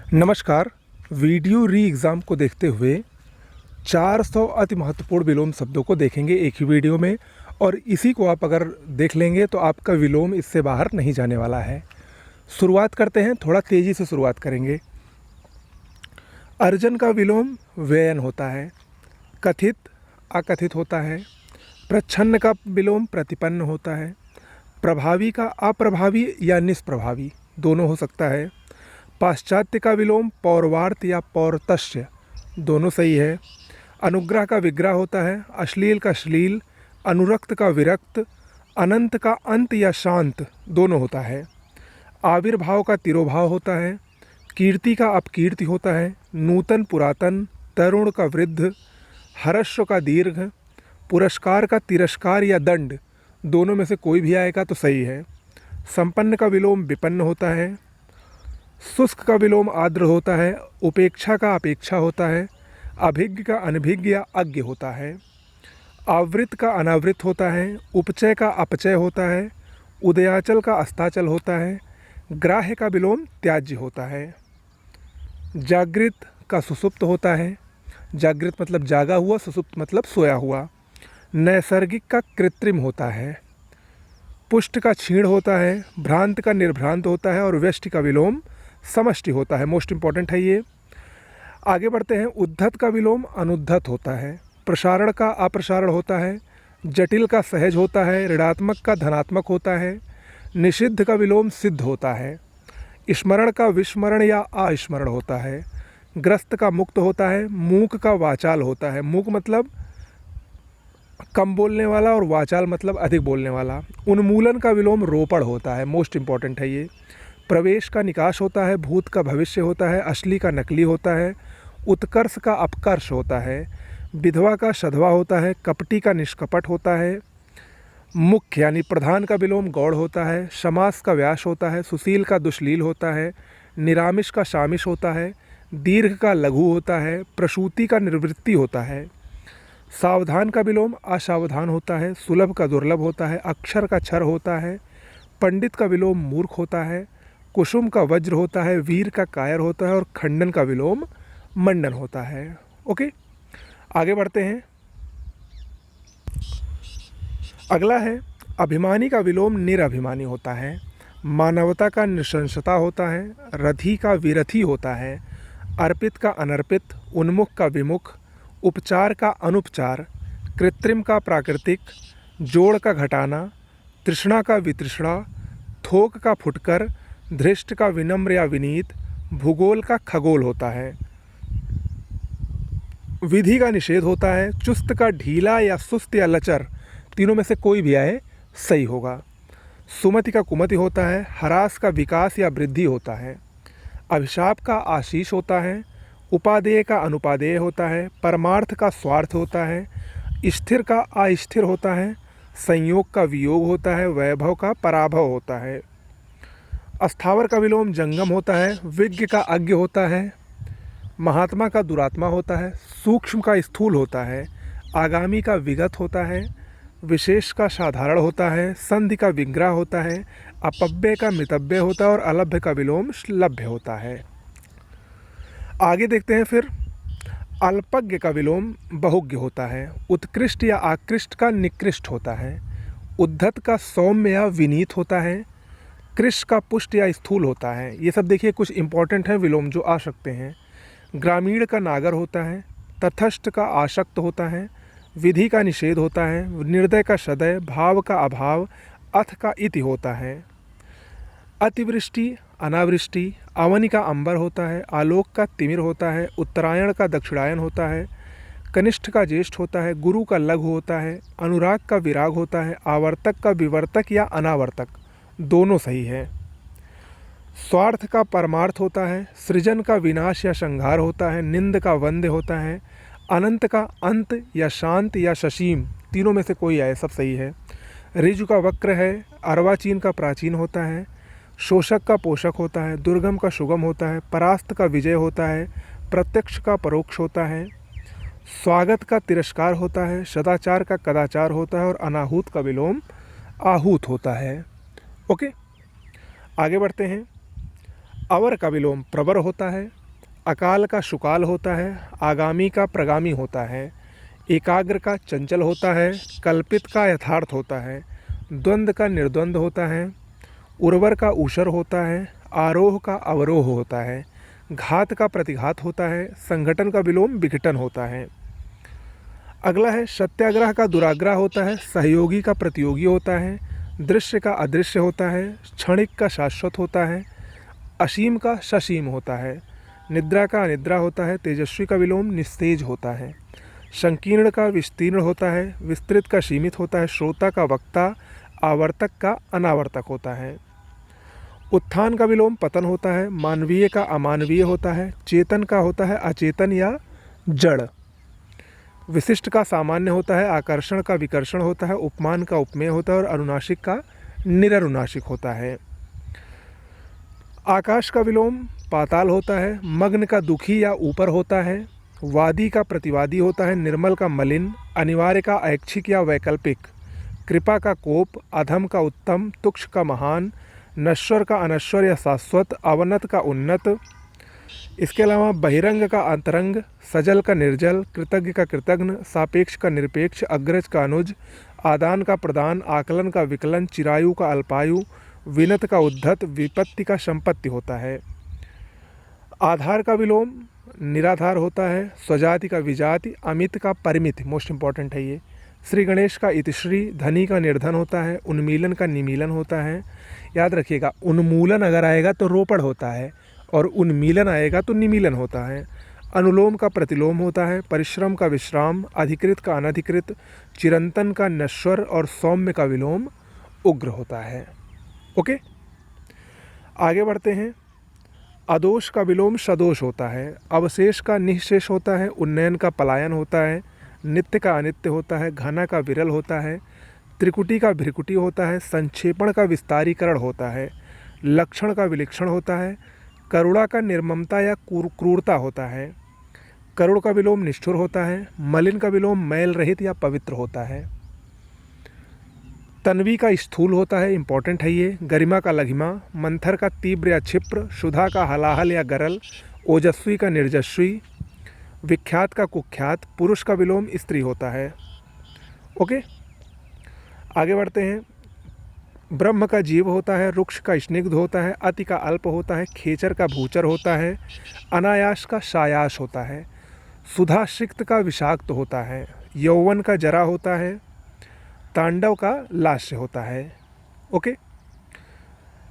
नमस्कार। वीडियो री एग्ज़ाम को देखते हुए 400 अति महत्वपूर्ण विलोम शब्दों को देखेंगे एक ही वीडियो में, और इसी को आप अगर देख लेंगे तो आपका विलोम इससे बाहर नहीं जाने वाला है। शुरुआत करते हैं, थोड़ा तेज़ी से शुरुआत करेंगे। अर्जन का विलोम व्ययन होता है, कथित अकथित होता है, प्रच्छन्न का विलोम प्रतिपन्न होता है, प्रभावी का अप्रभावी या निष्प्रभावी दोनों हो सकता है, पाश्चात्य का विलोम पौर्वार्त या पौर्तस्य दोनों सही है, अनुग्रह का विग्रह होता है, अश्लील का श्लील, अनुरक्त का विरक्त, अनंत का अंत या शांत दोनों होता है, आविर्भाव का तिरोभाव होता है, कीर्ति का अपकीर्ति होता है, नूतन पुरातन, तरुण का वृद्ध, हर्ष का दीर्घ, पुरस्कार का तिरस्कार या दंड दोनों में से कोई भी आएगा तो सही है, संपन्न का विलोम विपन्न होता है, शुष्क का विलोम आर्द्र होता है, उपेक्षा का अपेक्षा होता है, अभिज्ञ का अनभिज्ञ या अज्ञ होता है, आवृत का अनावृत होता है, उपचय का अपचय होता है, उदयाचल का अस्ताचल होता है, ग्राह्य का विलोम त्याज्य होता है, जागृत का सुसुप्त होता है, जागृत मतलब जागा हुआ, सुसुप्त मतलब सोया हुआ, नैसर्गिक का कृत्रिम होता है, पुष्ट का क्षीण होता है, भ्रांत का निर्भ्रांत होता है, और व्यष्टि का विलोम समष्टि होता है। मोस्ट इंपॉर्टेंट है ये। आगे बढ़ते हैं। उद्धत का विलोम अनुद्धत होता है, प्रसारण का अप्रसारण होता है, जटिल का सहज होता है, ऋणात्मक का धनात्मक होता है, निषिद्ध का विलोम सिद्ध होता है, स्मरण का विस्मरण या अस्मरण होता है, ग्रस्त का मुक्त होता है, मूक का वाचाल होता है। मूक मतलब कम बोलने वाला और वाचाल मतलब अधिक बोलने वाला। उन्मूलन का विलोम रोपण होता है। मोस्ट इंपॉर्टेंट है ये। प्रवेश का निकाश होता है, भूत का भविष्य होता है, असली का नकली होता है, उत्कर्ष का अपकर्ष होता है, विधवा का सधवा होता है, कपटी का निष्कपट होता है, मुख्य यानी प्रधान का विलोम गौड़ होता है, समास का व्यास होता है, सुशील का दुश्लील होता है, निरामिष का शामिश होता है, दीर्घ का लघु होता है, प्रसूति का निर्वृत्ति होता है, सावधान का विलोम असावधान होता है, सुलभ का दुर्लभ होता है, अक्षर का क्षर होता है, पंडित का विलोम मूर्ख होता है, कुसुम का वज्र होता है, वीर का कायर होता है, और खंडन का विलोम मंडन होता है। ओके, आगे बढ़ते हैं। अगला है अभिमानी का विलोम निरभिमानी होता है, मानवता का नृशंसता होता है, रथी का विरथी होता है, अर्पित का अनर्पित, उन्मुख का विमुख, उपचार का अनुपचार, कृत्रिम का प्राकृतिक, जोड़ का घटाना, तृष्णा का वितृष्णा, थोक का फुटकर, धृष्ट का विनम्र या विनीत, भूगोल का खगोल होता है, विधि का निषेध होता है, चुस्त का ढीला या सुस्त या लचर तीनों में से कोई भी आए सही होगा, सुमति का कुमति होता है, हरास का विकास या वृद्धि होता है, अभिशाप का आशीष होता है, उपादेय का अनुपादेय होता है, परमार्थ का स्वार्थ होता है, स्थिर का अस्थिर होता है, संयोग का वियोग होता है, वैभव का पराभव होता है, अस्थावर का विलोम जंगम होता है, विज्ञ का अज्ञ होता है, महात्मा का दुरात्मा होता है, सूक्ष्म का स्थूल होता है, आगामी का विगत होता है, विशेष का साधारण होता है, संधि का विग्रह होता है, अपव्यय का मितव्यय होता है, और अलभ्य का विलोम लभ्य होता है। आगे देखते हैं फिर। अल्पज्ञ का विलोम बहुज्ञ होता है, उत्कृष्ट या आकृष्ट का निकृष्ट होता है, उद्धत का सौम्य या विनीत होता है, कृष का पुष्ट या स्थूल होता है। ये सब देखिए कुछ इंपॉर्टेंट हैं विलोम जो आ सकते हैं। ग्रामीण का नागर होता है, तथस्थ का आसक्त होता है, विधि का निषेध होता है, निर्दय का सदय, भाव का अभाव, अथ का इति होता है, अतिवृष्टि अनावृष्टि, अवनि का अंबर होता है, आलोक का तिमिर होता है, उत्तरायण का दक्षिणायन होता है, कनिष्ठ का ज्येष्ठ होता है, गुरु का लघु होता है, अनुराग का विराग होता है, आवर्तक का विवर्तक या अनावर्तक दोनों सही है, स्वार्थ का परमार्थ होता है, सृजन का विनाश या संहार होता है, निंद का वंद्य होता है, अनंत का अंत या शांत या ससीम तीनों में से कोई आए सब सही है, ऋजु का वक्र है, अर्वाचीन का प्राचीन होता है, शोषक का पोषक होता है, दुर्गम का सुगम होता है, परास्त का विजय होता है, प्रत्यक्ष का परोक्ष होता है, स्वागत का तिरस्कार होता है, सदाचार का कदाचार होता है, और अनाहूत का विलोम आहूत होता है। ओके, आगे बढ़ते हैं। अवर का विलोम प्रवर होता है, अकाल का शुकाल होता है, आगामी का प्रगामी होता है, एकाग्र का चंचल होता है, कल्पित का यथार्थ होता है, द्वंद्व का निर्द्वंद्व होता है, उर्वर का ऊषर होता है, आरोह का अवरोह होता है, घात का प्रतिघात होता है, संगठन का विलोम विघटन होता है। अगला है सत्याग्रह का दुराग्रह होता है, सहयोगी का प्रतियोगी होता है, दृश्य का अदृश्य होता है, क्षणिक का शाश्वत होता है, असीम का ससीम होता है, निद्रा का अनिद्रा होता है, तेजस्वी का विलोम निस्तेज होता है, संकीर्ण का विस्तीर्ण होता है, विस्तृत का सीमित होता है, श्रोता का वक्ता, आवर्तक का अनावर्तक होता है, उत्थान का विलोम पतन होता है, मानवीय का अमानवीय होता है, चेतन का होता है अचेतन या जड़, विशिष्ट का सामान्य होता है, आकर्षण का विकर्षण होता है, उपमान का उपमेय होता है और अनुनासिक का निरनुनासिक होता है। आकाश का विलोम पाताल होता है, मग्न का दुखी या ऊपर होता है, वादी का प्रतिवादी होता है, निर्मल का मलिन, अनिवार्य का ऐच्छिक या वैकल्पिक, कृपा का कोप, अधम का उत्तम, तुक्ष का महान, नश्वर का अनश्वर या शाश्वत, अवनत का उन्नत। इसके अलावा बहिरंग का अंतरंग, सजल का निर्जल, कृतज्ञ का कृतघ्न, सापेक्ष का निरपेक्ष, अग्रज का अनुज, आदान का प्रदान, आकलन का विकलन, चिरायु का अल्पायु, विनत का उद्धत, विपत्ति का संपत्ति होता है। आधार का विलोम निराधार होता है, स्वजाति का विजाति, अमित का परिमित, मोस्ट इंपॉर्टेंट है ये, श्री गणेश का इतिश्री, धनी का निर्धन होता है, उन्मीलन का निमीलन होता है। याद रखिएगा, उन्मूलन अगर आएगा तो रोपड़ होता है और उन्मीलन आएगा तो निमीलन होता है। अनुलोम का प्रतिलोम होता है, परिश्रम का विश्राम, अधिकृत का अनधिकृत, चिरंतन का नश्वर और सौम्य का विलोम उग्र होता है। ओके, आगे बढ़ते हैं। अदोष का विलोम सदोष होता है, अवशेष का निःशेष होता है, उन्नयन का पलायन होता है, नित्य का अनित्य होता है, घना का विरल होता है, त्रिकुटी का भ्रिकुटी होता है, संक्षेपण का विस्तारीकरण होता है, लक्षण का विलक्षण होता है, करुणा का निर्ममता या क्रूरता होता है, करुण का विलोम निष्ठुर होता है, मलिन का विलोम मैल रहित या पवित्र होता है, तन्वी का स्थूल होता है, इंपॉर्टेंट है ये, गरिमा का लघिमा, मंथर का तीव्र या क्षिप्र, सुधा का हलाहल या गरल, ओजस्वी का निर्जस्वी, विख्यात का कुख्यात, पुरुष का विलोम स्त्री होता है। ओके, आगे बढ़ते हैं। ब्रह्म का जीव होता है, रुक्ष का स्निग्ध होता है, अति का अल्प होता है, खेचर का भूचर होता है, अनायास का सायास होता है, सुधासिक्त का विषाक्त होता है, यौवन का जरा होता है, तांडव का लास्य होता है। ओके,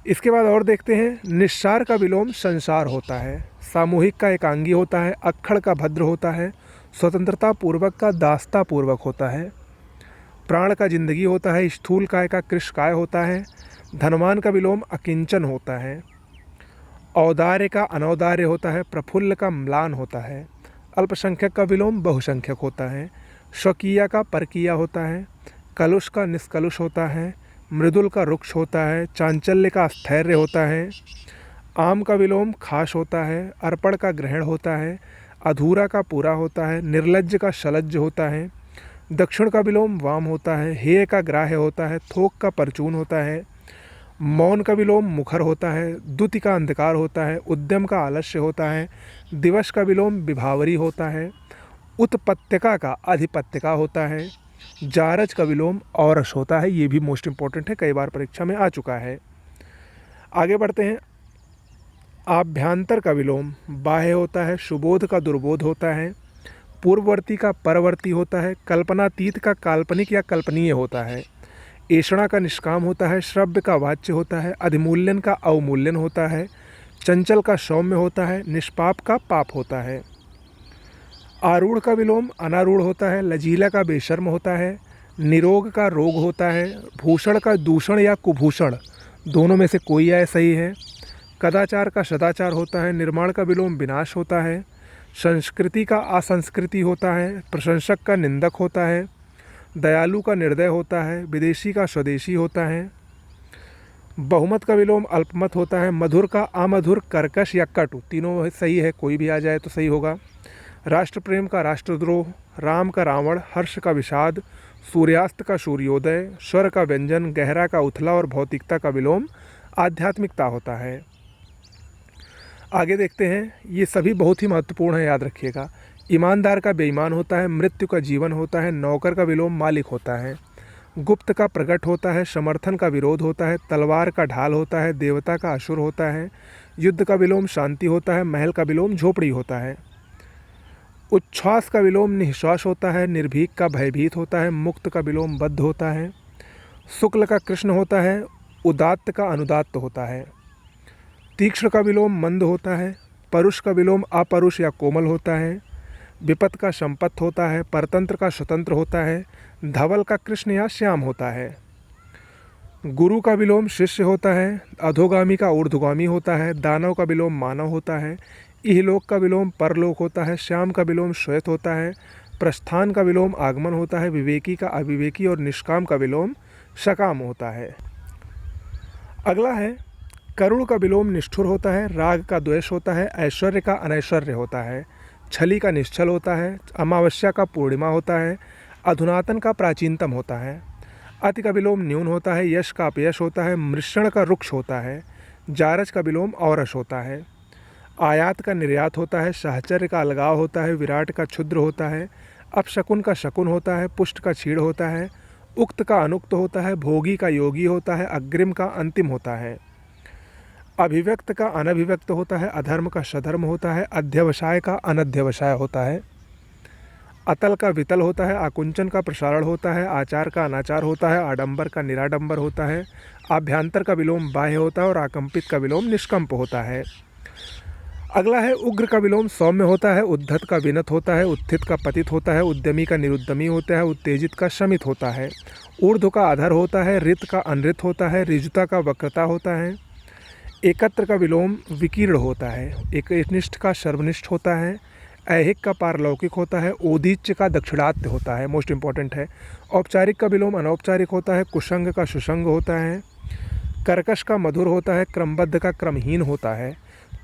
इसके बाद और देखते हैं। निस्सार का विलोम संसार होता है, सामूहिक का एकांगी होता है, अक्खड़ का भद्र होता है, स्वतंत्रता पूर्वक का दास्ता पूर्वक होता है, प्राण का जिंदगी होता है, स्थूल काय का कृशकाय होता है, धनवान का विलोम अकिंचन होता है, औदार्य का अनौदार्य होता है, प्रफुल्ल का म्लान होता है, अल्पसंख्यक का विलोम बहुसंख्यक होता है, स्वकीय का परकीय होता है, कलुष का निष्कलुष होता है, मृदुल का रुक्ष होता है, चांचल्य का स्थैर्य होता है, आम का विलोम खास होता है, अर्पण का ग्रहण होता है, अधूरा का पूरा होता है, निर्लज्ज का शलज्ज होता है, दक्षिण का विलोम वाम होता है, हेय का ग्राह्य होता है, थोक का परचून होता है, मौन का विलोम मुखर होता है, द्युति का अंधकार होता है, उद्यम का आलस्य होता है, दिवस का विलोम विभावरी होता है, उत्पत्तिका का अधिपत्यका होता है, जारज का विलोम औरस होता है। ये भी मोस्ट इंपॉर्टेंट है, कई बार परीक्षा में आ चुका है। आगे बढ़ते हैं। आभ्यंतर का विलोम बाह्य होता है, सुबोध का दुर्बोध होता है, पूर्ववर्ती का परवर्ती होता है, कल्पनातीत का काल्पनिक या कल्पनीय होता है, ऐषणा का निष्काम होता है, श्रव्य का वाच्य होता है, अधिमूल्यन का अवमूल्यन होता है, चंचल का सौम्य होता है, निष्पाप का पाप होता है, आरूढ़ का विलोम अनारूढ़ होता है, लजीला का बेशर्म होता है, निरोग का रोग होता है, भूषण का दूषण या कुभूषण, दोनों में से कोई आए सही है, कदाचार का सदाचार होता है, निर्माण का विलोम विनाश होता है, संस्कृति का असंस्कृति होता है, प्रशंसक का निंदक होता है, दयालु का निर्दय होता है, विदेशी का स्वदेशी होता है, बहुमत का विलोम अल्पमत होता है, मधुर का अमधुर, कर्कश या कटु, तीनों सही है, कोई भी आ जाए तो सही होगा, राष्ट्र प्रेम का राष्ट्रद्रोह, राम का रावण, हर्ष का विषाद, सूर्यास्त का सूर्योदय, स्वर का व्यंजन, गहरा का उथला और भौतिकता का विलोम आध्यात्मिकता होता है। आगे देखते हैं, ये सभी बहुत ही महत्वपूर्ण है, याद रखिएगा। ईमानदार का बेईमान होता है, मृत्यु का जीवन होता है, नौकर का विलोम मालिक होता है, गुप्त का प्रकट होता है, समर्थन का विरोध होता है, तलवार का ढाल होता है, देवता का असुर होता है, युद्ध का विलोम शांति होता है, महल का विलोम झोपड़ी होता है, उच्छ्वास का विलोम निःश्वास होता है, निर्भीक का भयभीत होता है, मुक्त का विलोम बद्ध होता है, शुक्ल का कृष्ण होता है, उदात्त का अनुदात्त होता है, तीक्ष्ण का विलोम मंद होता है, परुष का विलोम अपरुष या कोमल होता है, विपत का संपत्त होता है, परतंत्र का स्वतंत्र होता है, धवल का कृष्ण या श्याम होता है, गुरु का विलोम शिष्य होता है, अधोगामी का ऊर्ध्वगामी होता है, दानव का विलोम मानव होता है, इहलोक का विलोम परलोक होता है, श्याम का विलोम श्वेत होता है, प्रस्थान का विलोम आगमन होता है, विवेकी का अविवेकी और निष्काम का विलोम सकाम होता है। अगला है, करुण का विलोम निष्ठुर होता है, राग का द्वेष होता है, ऐश्वर्य का अनैश्वर्य होता है, छली का निश्चल होता है, अमावस्या का पूर्णिमा होता है, अधुनातन का प्राचीनतम होता है, अति का विलोम न्यून होता है, यश का अपयश होता है, मृषण का रुक्ष होता है, जारज का विलोम औरस होता है, आयात का निर्यात होता है, साहचर्य का अलगाव होता है, विराट का क्षुद्र होता है, अपशकुन का शकुन होता है, पुष्ट का क्षीण होता है, उक्त का अनुक्त होता है, भोगी का योगी होता है, अग्रिम का अंतिम होता है, अभिव्यक्त का अनभिव्यक्त होता है, अधर्म का सधर्म होता है, अध्यवसाय का अनध्यवसाय होता है, अतल का वितल होता है, आकुंचन का प्रसारण होता है, आचार का अनाचार होता है, आडंबर का निराडंबर होता है, आभ्यंतर का विलोम बाह्य होता है और आकंपित का विलोम निष्कंप होता है। अगला है, उग्र का विलोम सौम्य होता है, उद्धत का विनत होता है, उत्थित का पतित होता है, उद्यमी का निरुद्यमी होता है, उत्तेजित का शमित होता है, ऊर्ध्व का अधर होता है, ऋत का अनृत होता है, ऋजुता का वक्रता होता है, एकत्र का विलोम विकीर्ण होता है, एकनिष्ठ का सर्वनिष्ठ होता है, ऐहिक का पारलौकिक होता है, ओदीच्य का दक्षिणात्य होता है, मोस्ट इंपॉर्टेंट है, औपचारिक का विलोम अनौपचारिक होता है, कुसंग का सुसंग होता है, कर्कश का मधुर होता है, क्रमबद्ध का क्रमहीन होता है,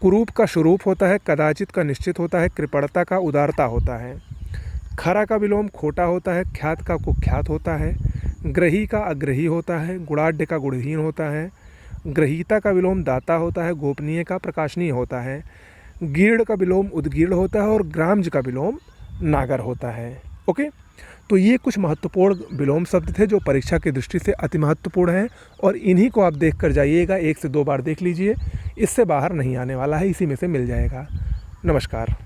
कुरूप का स्वरूप होता है, कदाचित का निश्चित होता है, कृपणता का उदारता होता है, खरा का विलोम खोटा होता है, ख्यात का कुख्यात होता है, ग्रही का अग्रही होता है, गुणाढ़ का गुणहीन होता है, ग्रहीता का विलोम दाता होता है, गोपनीय का प्रकाशनीय होता है, गीर्ण का विलोम उद्गीर्ण होता है और ग्राम्ज का विलोम नागर होता है। ओके, तो ये कुछ महत्वपूर्ण विलोम शब्द थे जो परीक्षा की दृष्टि से अति महत्वपूर्ण हैं और इन्हीं को आप देख कर जाइएगा, 1 से 2 बार देख लीजिए, इससे बाहर नहीं आने वाला है, इसी में से मिल जाएगा। नमस्कार।